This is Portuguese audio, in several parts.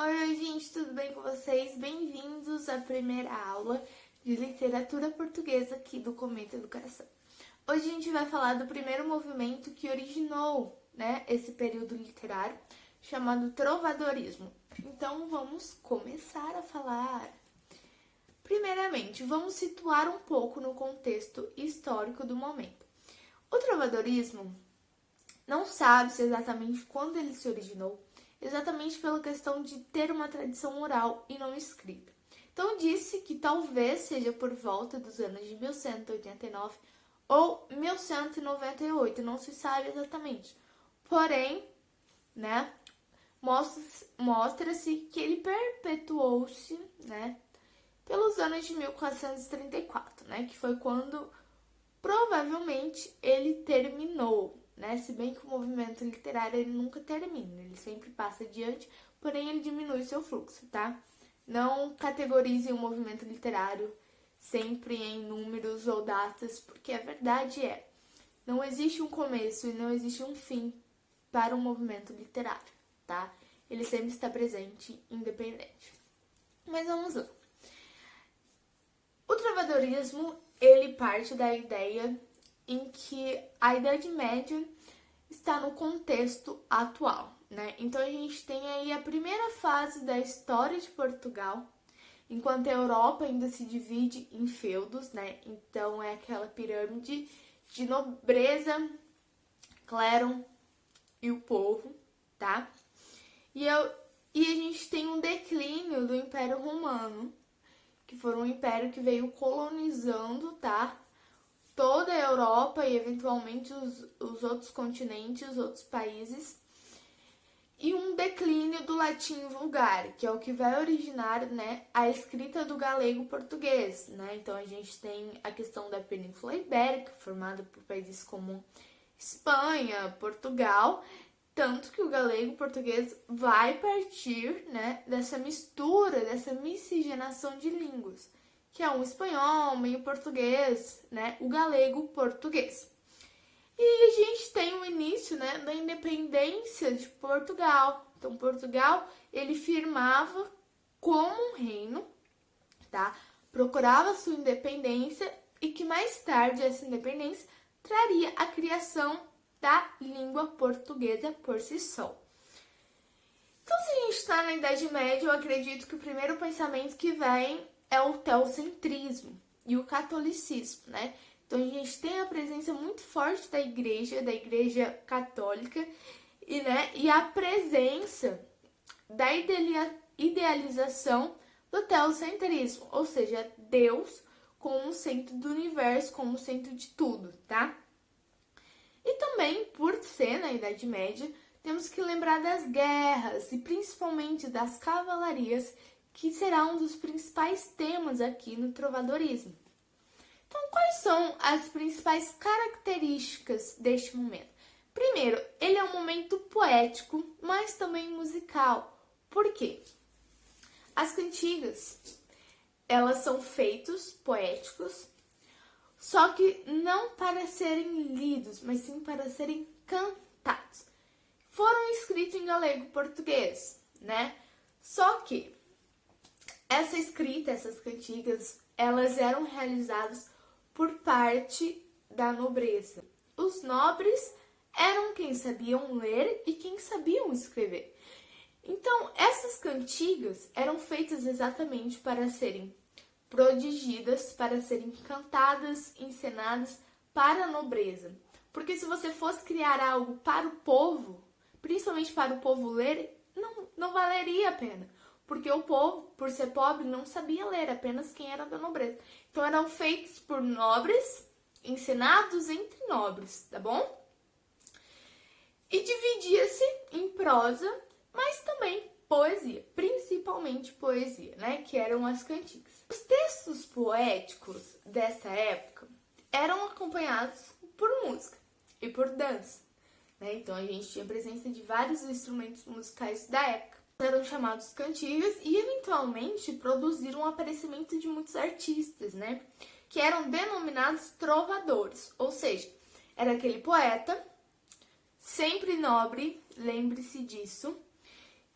Oi, gente, tudo bem com vocês? Bem-vindos à primeira aula de literatura portuguesa aqui do Cometa Educação. Hoje a gente vai falar do primeiro movimento que originou, esse período literário, chamado trovadorismo. Então, vamos começar a falar. Primeiramente, vamos situar um pouco no contexto histórico do momento. O trovadorismo não sabe-se exatamente quando ele se originou, exatamente pela questão de ter uma tradição oral e não escrita. Então, disse que talvez seja por volta dos anos de 1189 ou 1198, não se sabe exatamente. Porém, mostra-se que ele perpetuou-se, pelos anos de 1434, que foi quando provavelmente ele terminou. Se bem que o movimento literário ele nunca termina, ele sempre passa adiante, porém ele diminui seu fluxo, tá? Não categorizem o movimento literário sempre em números ou datas, porque a verdade não existe um começo e não existe um fim para um movimento literário, tá? Ele sempre está presente, independente. Mas vamos lá. O trovadorismo, ele parte da ideia em que a Idade Média está no contexto atual, Então, a gente tem aí a primeira fase da história de Portugal, enquanto a Europa ainda se divide em feudos, Então, é aquela pirâmide de nobreza, clero e o povo, tá? E a gente tem um declínio do Império Romano, que foi um império que veio colonizando, tá? Toda a Europa e eventualmente os outros continentes, os outros países, e um declínio do latim vulgar, que é o que vai originar, a escrita do galego português, Então a gente tem a questão da Península Ibérica, formada por países como Espanha, Portugal, tanto que o galego português vai partir, dessa mistura, dessa miscigenação de línguas, que é um espanhol, meio português, o galego português. E a gente tem o início, da independência de Portugal. Então, Portugal, ele firmava como um reino, tá? Procurava sua independência e que mais tarde essa independência traria a criação da língua portuguesa por si só. Então, se a gente está na Idade Média, eu acredito que o primeiro pensamento que vem é o teocentrismo e o catolicismo, Então, a gente tem a presença muito forte da igreja católica, e a presença da idealização do teocentrismo, ou seja, Deus como centro do universo, como centro de tudo, tá? E também, por ser na Idade Média, temos que lembrar das guerras e principalmente das cavalarias, que será um dos principais temas aqui no trovadorismo. Então, quais são as principais características deste momento? Primeiro, ele é um momento poético, mas também musical. Por quê? As cantigas, elas são feitos poéticos, só que não para serem lidos, mas sim para serem cantados. Foram escritos em galego português, Só que essa escrita, essas cantigas, elas eram realizadas por parte da nobreza. Os nobres eram quem sabiam ler e quem sabiam escrever. Então, essas cantigas eram feitas exatamente para serem prodigidas, para serem cantadas, encenadas para a nobreza. Porque se você fosse criar algo para o povo, principalmente para o povo ler, não valeria a pena. Porque o povo, por ser pobre, não sabia ler, apenas quem era da nobreza. Então, eram feitos por nobres, encenados entre nobres, tá bom? E dividia-se em prosa, mas também poesia, principalmente poesia, que eram as cantigas. Os textos poéticos dessa época eram acompanhados por música e por dança, Então, a gente tinha presença de vários instrumentos musicais da época. Eram chamados cantigas e, eventualmente, produziram o aparecimento de muitos artistas, Que eram denominados trovadores, ou seja, era aquele poeta, sempre nobre, lembre-se disso,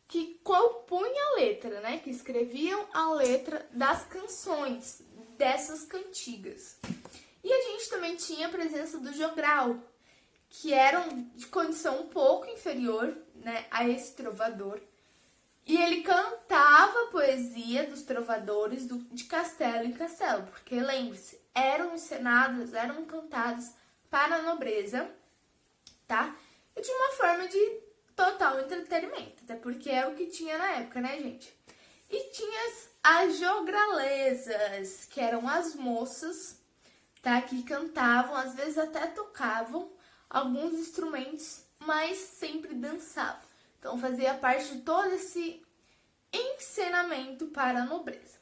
que compunha letra, né? Que escreviam a letra das canções, dessas cantigas. E a gente também tinha a presença do jogral, que eram de condição um pouco inferior, né, a esse trovador. E ele cantava a poesia dos trovadores de castelo em castelo, porque lembre-se, eram encenadas, eram cantadas para a nobreza, tá? E de uma forma de total entretenimento, até porque é o que tinha na época, né, gente? E tinha as jogralesas, que eram as moças, tá? Que cantavam, às vezes até tocavam alguns instrumentos, mas sempre dançavam. Então fazia parte de todo esse encenamento para a nobreza.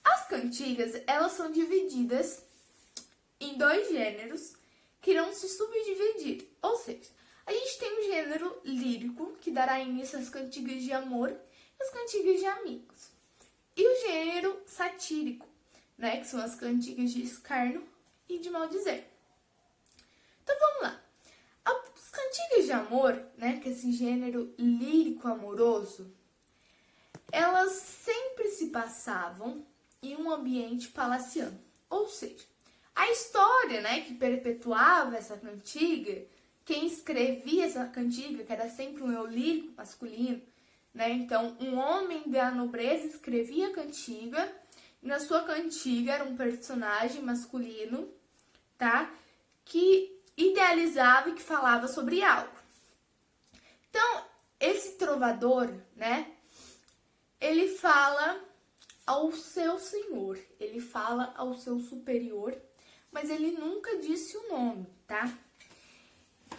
As cantigas, elas são divididas em 2 gêneros que irão se subdividir. Ou seja, a gente tem o gênero lírico, que dará início às cantigas de amor e às cantigas de amigos. E o gênero satírico, né, que são as cantigas de escárnio e de maldizer. Então vamos lá. As cantigas de amor, né, que é esse gênero lírico amoroso, elas sempre se passavam em um ambiente palaciano. Ou seja, a história, né, que perpetuava essa cantiga, quem escrevia essa cantiga, que era sempre um eu lírico masculino, né, então um homem da nobreza escrevia a cantiga, e na sua cantiga era um personagem masculino, tá, que idealizava e que falava sobre algo. Então, esse trovador, né, ele fala ao seu senhor, ele fala ao seu superior, mas ele nunca disse o nome, tá?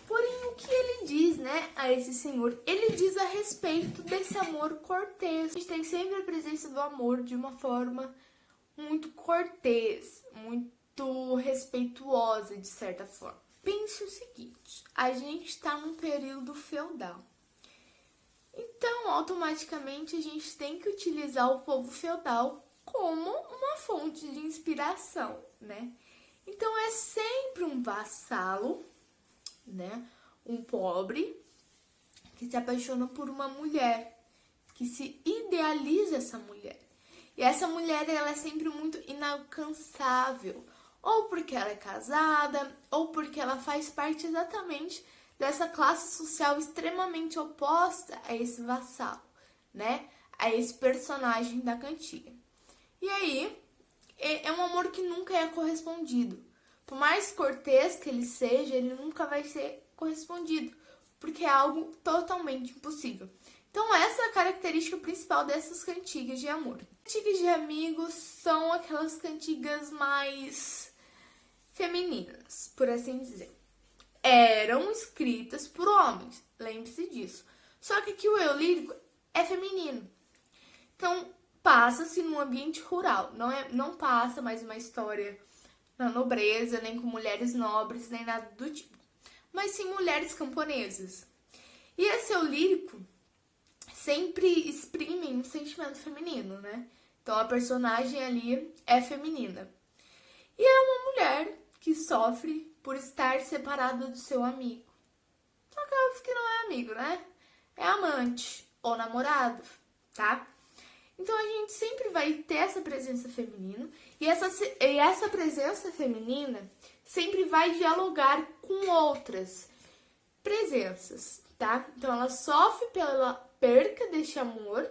Porém, o que ele diz, né, a esse senhor? Ele diz a respeito desse amor cortês. A gente tem sempre a presença do amor de uma forma muito cortês, muito respeituosa, de certa forma. Pense o seguinte, a gente está num período feudal. Então, automaticamente, a gente tem que utilizar o povo feudal como uma fonte de inspiração, né? Então, é sempre um vassalo, né? Um pobre que se apaixona por uma mulher, que se idealiza essa mulher. E essa mulher, ela é sempre muito inalcançável, ou porque ela é casada, ou porque ela faz parte exatamente dessa classe social extremamente oposta a esse vassalo, né? A esse personagem da cantiga. E aí, é um amor que nunca é correspondido. Por mais cortês que ele seja, ele nunca vai ser correspondido, porque é algo totalmente impossível. Então, essa é a característica principal dessas cantigas de amor. Cantigas de amigos são aquelas cantigas mais femininas, por assim dizer. Eram escritas por homens, lembre-se disso. Só que aqui o eu lírico é feminino. Então, passa-se num ambiente rural. Não passa mais uma história na nobreza, nem com mulheres nobres, nem nada do tipo. Mas sim mulheres camponesas. E esse eu lírico sempre exprime um sentimento feminino, né? Então, a personagem ali é feminina. E é uma mulher que sofre por estar separada do seu amigo. Só que óbvio que não é amigo, né? É amante ou namorado, tá? Então a gente sempre vai ter essa presença feminina e essa presença feminina sempre vai dialogar com outras presenças, tá? Então ela sofre pela perca deste amor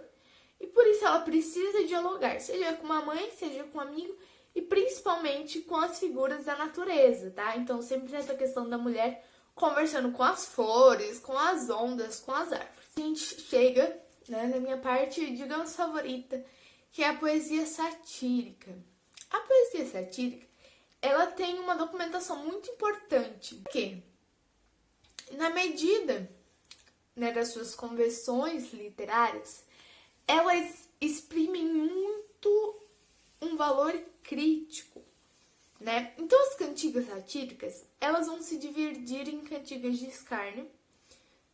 e por isso ela precisa dialogar, seja com uma mãe, seja com um amigo e principalmente com as figuras da natureza, tá? Então sempre essa questão da mulher conversando com as flores, com as ondas, com as árvores. A gente chega, né, na minha parte, digamos, favorita, que é a poesia satírica. A poesia satírica, ela tem uma documentação muito importante, porque na medida, né, das suas convenções literárias, elas exprimem muito um valor crítico, né? Então as cantigas satíricas, elas vão se dividir em cantigas de escárnio,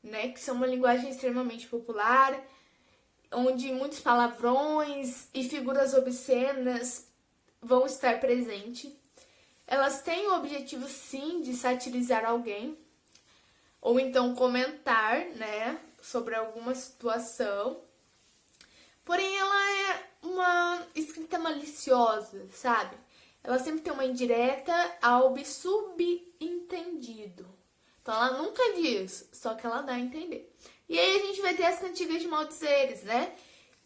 né, que são uma linguagem extremamente popular, onde muitos palavrões e figuras obscenas vão estar presentes. Elas têm o objetivo, sim, de satirizar alguém, ou então comentar, né, sobre alguma situação. Porém, ela é uma escrita maliciosa, sabe? Ela sempre tem uma indireta ao subentendido. Então ela nunca diz, só que ela dá a entender. E aí a gente vai ter as cantigas de maldizeres, né?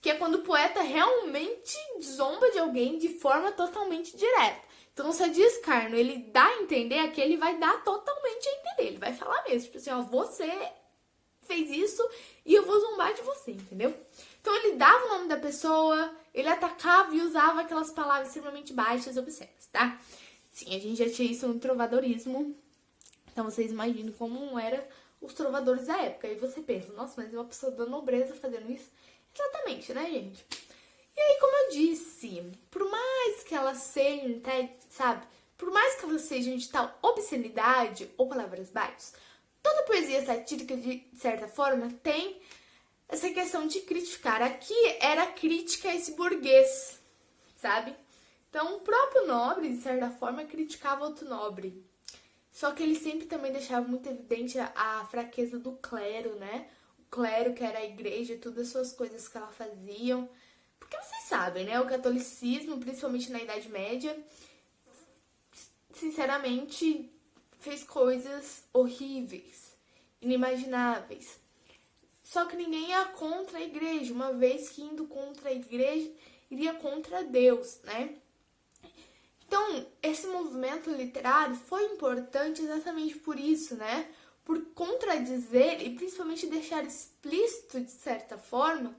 Que é quando o poeta realmente zomba de alguém de forma totalmente direta. Então, se a descarno ele dá a entender, aqui ele vai dar totalmente a entender. Ele vai falar mesmo, tipo assim, ó, você fez isso e eu vou zombar de você, entendeu? Então, ele dava o nome da pessoa, ele atacava e usava aquelas palavras extremamente baixas e obscenas, tá? Sim, a gente já tinha isso no trovadorismo. Então, vocês imaginam como eram os trovadores da época. Aí você pensa, nossa, mas é uma pessoa da nobreza fazendo isso? Exatamente, né, gente? E aí, como eu disse, por mais que ela seja, sabe? Por mais que ela seja de tal obscenidade ou palavras baixas, toda poesia satírica, de certa forma, tem essa questão de criticar. Aqui era crítica a esse burguês, sabe? Então, o próprio nobre, de certa forma, criticava outro nobre. Só que ele sempre também deixava muito evidente a fraqueza do clero, né? O clero, que era a igreja, todas as suas coisas que ela faziam. Porque vocês sabem, né? O catolicismo, principalmente na Idade Média, sinceramente, fez coisas horríveis, inimagináveis. Só que ninguém ia contra a igreja, uma vez que indo contra a igreja, iria contra Deus, né? Então, esse movimento literário foi importante exatamente por isso, né? Por contradizer e principalmente deixar explícito, de certa forma,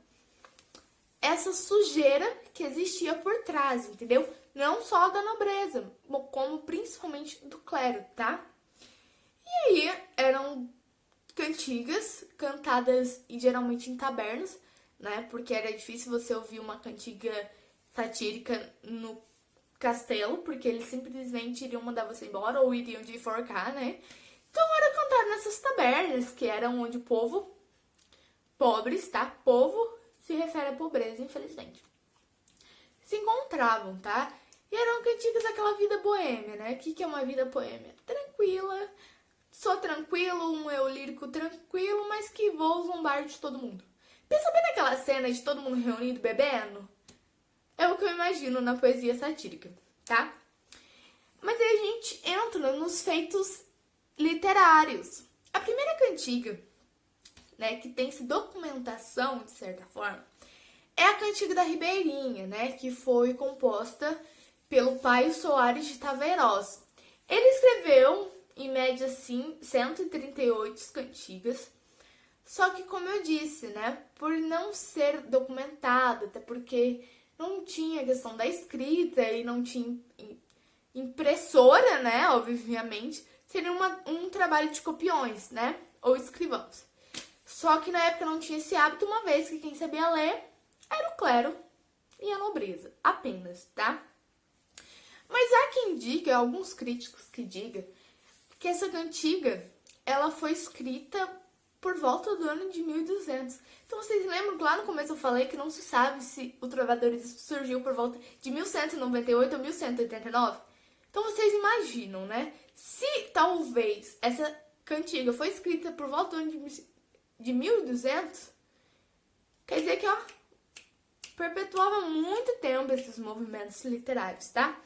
essa sujeira que existia por trás, entendeu? Não só da nobreza, como principalmente do clero, tá? E aí eram cantigas cantadas geralmente em tabernas, né? Porque era difícil você ouvir uma cantiga satírica no castelo, porque eles simplesmente iriam mandar você embora ou iriam te enforcar, né? Então era cantado nessas tabernas, que eram onde o povo, pobres, tá? Povo se refere à pobreza, infelizmente, se encontravam, tá? E eram cantigas daquela vida boêmia, né? O que é uma vida boêmia? Tranquila, sou tranquilo, um eu lírico tranquilo, mas que vou zombar de todo mundo. Pensa bem naquela cena de todo mundo reunido bebendo? É o que eu imagino na poesia satírica, tá? Mas aí a gente entra nos feitos literários. A primeira cantiga, né, que tem essa documentação, de certa forma, é a Cantiga da Ribeirinha, né, que foi composta pelo Paio Soares de Taveiroz. Ele escreveu, em média, assim, 138 cantigas, só que, como eu disse, né, por não ser documentada, até porque não tinha questão da escrita e não tinha impressora, né, obviamente, seria um trabalho de copiões, né, ou escrivãos. Só que na época não tinha esse hábito, uma vez que quem sabia ler era o clero e a nobreza, apenas, tá? Mas há quem diga, alguns críticos que digam, que essa cantiga, ela foi escrita por volta do ano de 1200. Então vocês lembram que lá no começo eu falei que não se sabe se o trovadorismo surgiu por volta de 1198 ou 1189? Então vocês imaginam, né? Se talvez essa cantiga foi escrita por volta do ano de 1200, quer dizer que, ó, perpetuava muito tempo esses movimentos literários, tá?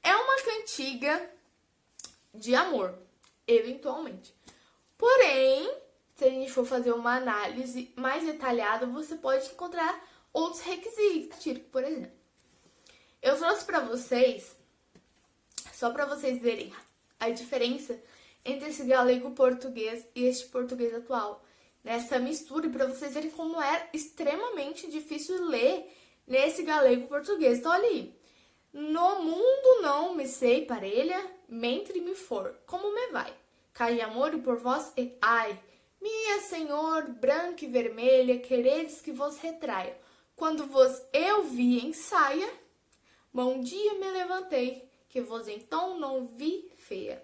É uma cantiga de amor, eventualmente. Porém, se a gente for fazer uma análise mais detalhada, você pode encontrar outros requisitos, tipo, por exemplo. Eu trouxe para vocês, só para vocês verem a diferença entre esse galego português e este português atual. Nessa mistura, e para vocês verem como é extremamente difícil ler nesse galego português. Então, olha aí. No mundo não me sei parelha, mentre me for, como me vai? Cai amor e por vós e ai. Minha senhor, branca e vermelha, queredes que vos retraia. Quando vos eu vi em saia, bom dia me levantei, que vos então não vi feia.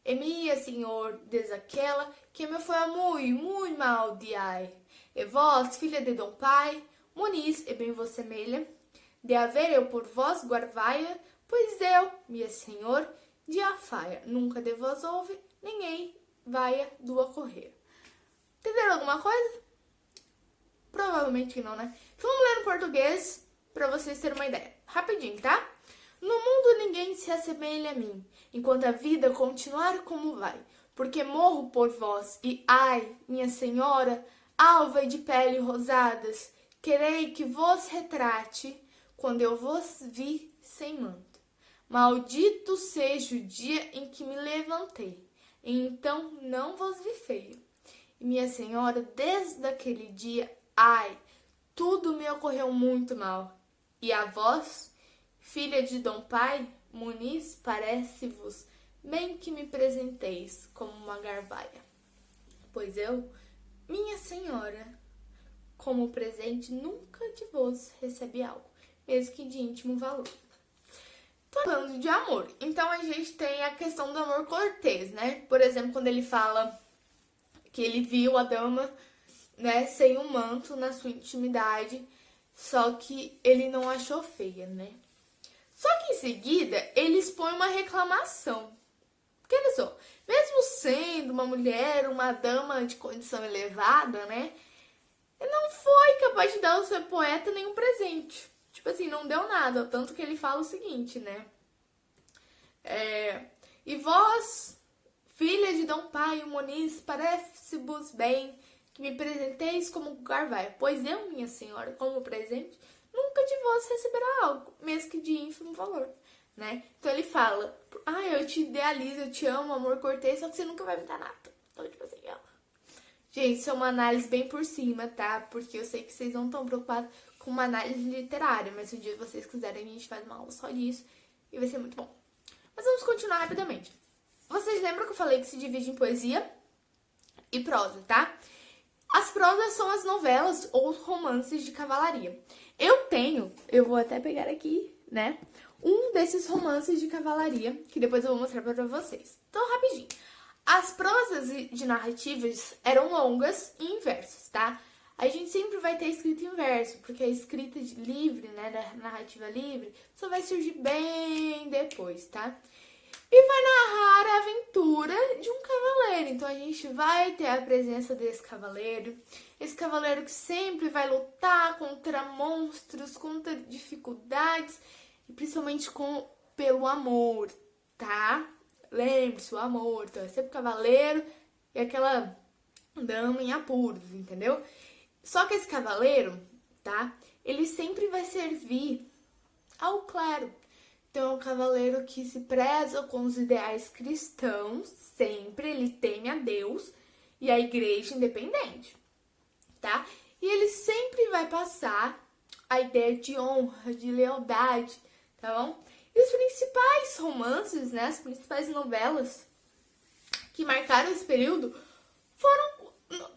E minha senhor, desaquela, que me foi muito mal de ai. E vós, filha de Dom Pai, Muniz, e bem vos semelha, de haver eu por vós guarvaia, pois eu, minha senhor, de afaia, nunca de vós houve, ninguém vaia do ocorrer. Entenderam alguma coisa? Provavelmente não, né? Então, vamos ler no português pra vocês terem uma ideia. Rapidinho, tá? No mundo ninguém se assemelha a mim, enquanto a vida continuar como vai, porque morro por vós, e ai, minha senhora, alva e de pele rosadas, querei que vos retrate, quando eu vos vi sem manto. Maldito seja o dia em que me levantei, e então não vos vi feio. E minha senhora, desde aquele dia, ai, tudo me ocorreu muito mal. E a vós, filha de Dom Pai, Muniz, parece-vos bem que me presenteis como uma garvalha. Pois eu, minha senhora, como presente, nunca de vos recebi algo, mesmo que de íntimo valor. Tô falando de amor. Então a gente tem a questão do amor cortês, né? Por exemplo, quando ele fala que ele viu a dama, né, sem um manto na sua intimidade, só que ele não achou feia, né? Só que em seguida, ele expõe uma reclamação. Porque olha só, mesmo sendo uma mulher, uma dama de condição elevada, né? Ele não foi capaz de dar ao seu poeta nenhum presente. Tipo assim, não deu nada. Tanto que ele fala o seguinte, né? E vós, filha de Dom Pai, o Muniz, parece-vos bem que me presenteis como garvalho, pois eu, minha senhora, como presente, nunca de vós receberá algo, mesmo que de ínfimo valor, né? Então ele fala, eu te idealizo, eu te amo, amor cortês, só que você nunca vai me dar nada. Então, tipo assim, ó. Gente, isso é uma análise bem por cima, tá? Porque eu sei que vocês não estão preocupados com uma análise literária, mas se um dia vocês quiserem, a gente faz uma aula só disso e vai ser muito bom. Mas vamos continuar rapidamente. Vocês lembram que eu falei que se divide em poesia e prosa, tá? As prosas são as novelas ou os romances de cavalaria. Eu vou até pegar aqui, né? Um desses romances de cavalaria, que depois eu vou mostrar pra vocês. Então, rapidinho. As prosas de narrativas eram longas e em versos, tá? A gente sempre vai ter escrita em verso, porque a escrita livre, né, da narrativa livre, só vai surgir bem depois, tá? E vai narrar a aventura de um cavaleiro. Então a gente vai ter a presença desse cavaleiro. Esse cavaleiro que sempre vai lutar contra monstros, contra dificuldades e principalmente pelo amor, tá? Lembre-se, o amor. Então é sempre o cavaleiro e aquela dama em apuros, entendeu? Só que esse cavaleiro, tá? Ele sempre vai servir ao clero. Então, é um cavaleiro que se preza com os ideais cristãos, sempre ele teme a Deus e a igreja independente, tá? E ele sempre vai passar a ideia de honra, de lealdade, tá bom? E os principais romances, né, as principais novelas que marcaram esse período foram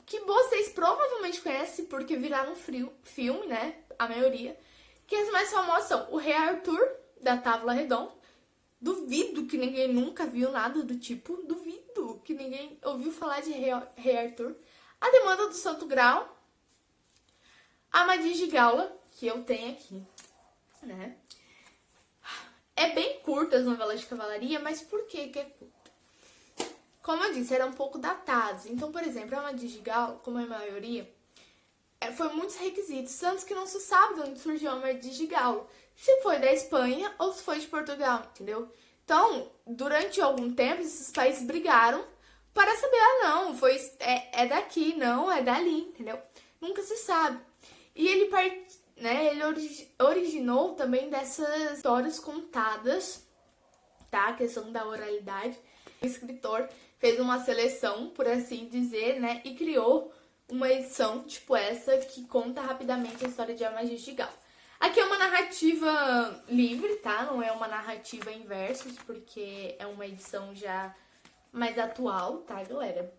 que vocês provavelmente conhecem porque viraram filme, né, a maioria, que as mais famosas são O Rei Arthur, da Távola Redonda. Duvido que ninguém nunca viu nada do tipo. Duvido que ninguém ouviu falar de Rei Arthur. A Demanda do Santo Grau. Amadis de Gaula, que eu tenho aqui, né? É bem curta as novelas de cavalaria, mas por que é curta? Como eu disse, era um pouco datados. Então, por exemplo, Amadis de Gaula, como é a maioria, foi muitos requisitos, tanto que não se sabe de onde surgiu Amadis de Gaula. Se foi da Espanha ou se foi de Portugal, entendeu? Então, durante algum tempo, esses países brigaram para saber, não, é daqui, não, é dali, entendeu? Nunca se sabe. E ele, ele originou também dessas histórias contadas, tá? A questão da oralidade. O escritor fez uma seleção, por assim dizer, né? E criou uma edição tipo essa que conta rapidamente a história de Amadis de Gaula. Aqui é uma narrativa livre, tá? Não é uma narrativa em versos, porque é uma edição já mais atual, tá, galera?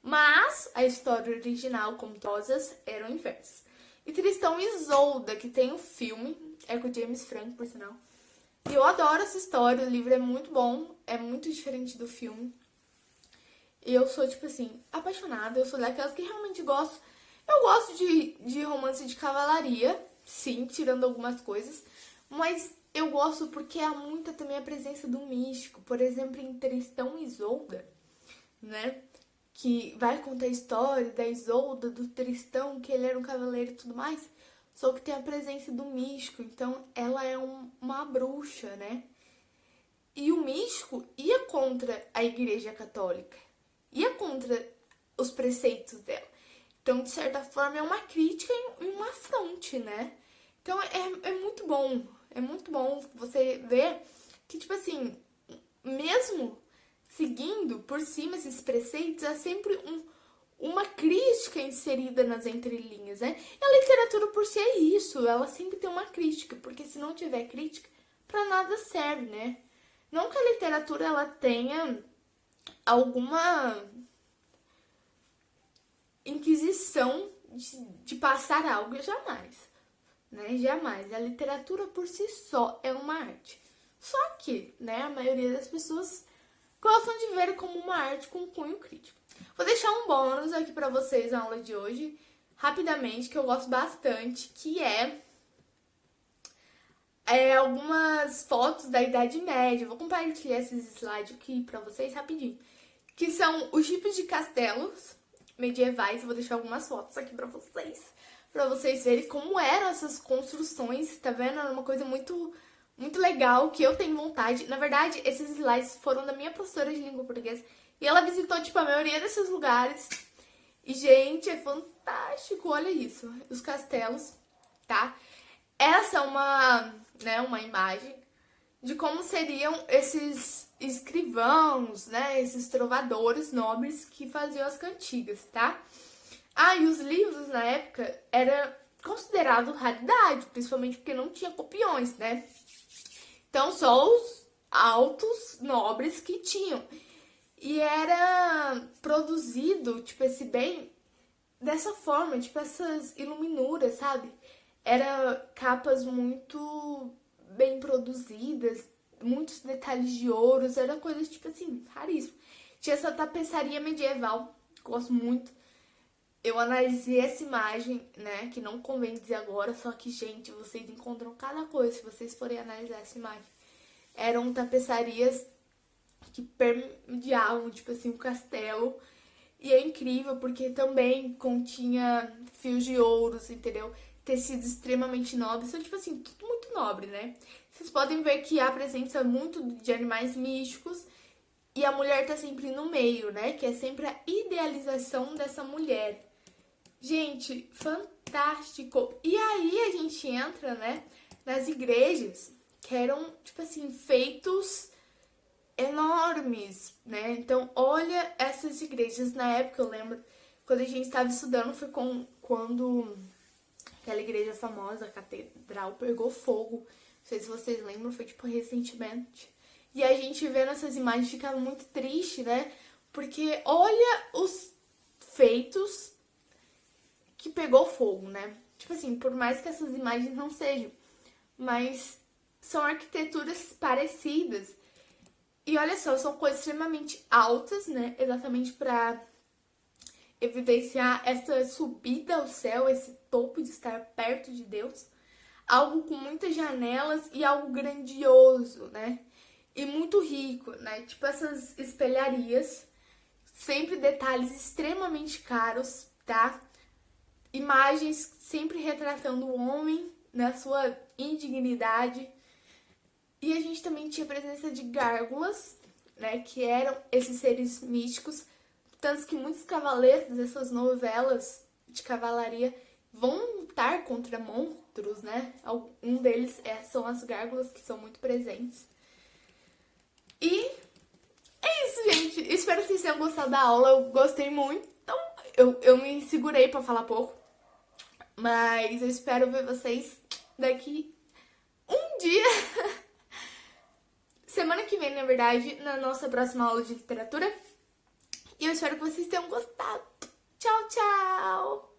Mas a história original, como todas, eram em versos. E Tristão e Isolda, que tem o filme, é com o James Franco, por sinal. E eu adoro essa história, o livro é muito bom, é muito diferente do filme. E eu sou, tipo assim, apaixonada, eu sou daquelas que realmente gosto. Eu gosto de romance de cavalaria, sim, tirando algumas coisas, mas eu gosto porque há muita também a presença do místico. Por exemplo, em Tristão e Isolda, né? que vai contar a história da Isolda, do Tristão, que ele era um cavaleiro e tudo mais, só que tem a presença do místico, então ela é uma bruxa, né? E o místico ia contra a Igreja Católica, ia contra os preceitos dela. Então, de certa forma, é uma crítica e uma afronte, né? Então, é muito bom você ver que, tipo assim, mesmo seguindo por cima esses preceitos, há sempre uma crítica inserida nas entrelinhas, né? E a literatura por si é isso, ela sempre tem uma crítica, porque se não tiver crítica, pra nada serve, né? Não que a literatura ela tenha alguma inquisição de passar algo, jamais, né? Jamais. A literatura por si só é uma arte. Só que, né, a maioria das pessoas gostam de ver como uma arte com cunho crítico. Vou deixar um bônus aqui pra vocês na aula de hoje, rapidamente, que eu gosto bastante, que algumas fotos da Idade Média. Vou compartilhar esses slides aqui pra vocês rapidinho. Que são os tipos de castelos medievais. Eu vou deixar algumas fotos aqui pra vocês verem como eram essas construções, tá vendo? Era uma coisa muito, muito legal, que eu tenho vontade. Na verdade, esses slides foram da minha professora de língua portuguesa, e ela visitou, tipo, a maioria desses lugares. E, gente, é fantástico, olha isso, os castelos, tá? Essa é uma imagem de como seriam esses escrivãos, né? Esses trovadores nobres que faziam as cantigas, tá? E os livros na época era considerado raridade, principalmente porque não tinha copiões, né? Então só os altos nobres que tinham. E era produzido, tipo, esse bem dessa forma, tipo, essas iluminuras, sabe? Era capas muito bem produzidas, muitos detalhes de ouros, era coisa, tipo assim, raríssimo. Tinha essa tapeçaria medieval, gosto muito. Eu analisei essa imagem, né, que não convém dizer agora, só que, gente, vocês encontram cada coisa se vocês forem analisar essa imagem. Eram tapeçarias que permeavam, tipo assim, um castelo. E é incrível porque também continha fios de ouros, entendeu? Tecidos extremamente nobres. Então, tipo assim, tudo muito nobre, né? Vocês podem ver que há presença muito de animais místicos e a mulher tá sempre no meio, né? Que é sempre a idealização dessa mulher. Gente, fantástico! E aí a gente entra, né, nas igrejas, que eram, tipo assim, feitos enormes, né? Então, olha essas igrejas. Na época, eu lembro, quando a gente estava estudando, foi quando aquela igreja famosa, a catedral, pegou fogo. Não sei se vocês lembram, foi tipo recentemente. E a gente vendo essas imagens ficava muito triste, né? Porque olha os feitos que pegou fogo, né? Tipo assim, por mais que essas imagens não sejam, mas são arquiteturas parecidas. E olha só, são coisas extremamente altas, né? Exatamente para evidenciar essa subida ao céu, esse topo de estar perto de Deus. Algo com muitas janelas e algo grandioso, né? E muito rico, né? Tipo essas espelharias, sempre detalhes extremamente caros, tá? Imagens sempre retratando o homem na sua indignidade. E a gente também tinha a presença de gárgulas, né, que eram esses seres místicos, tanto que muitos cavaleiros dessas novelas de cavalaria vão lutar contra monstros, né? Um deles são as gárgulas, que são muito presentes. E é isso, gente. Espero que vocês tenham gostado da aula. Eu gostei muito. Então, eu me segurei pra falar pouco. Mas eu espero ver vocês daqui um dia. Semana que vem, na verdade, na nossa próxima aula de literatura. E eu espero que vocês tenham gostado. Tchau, tchau!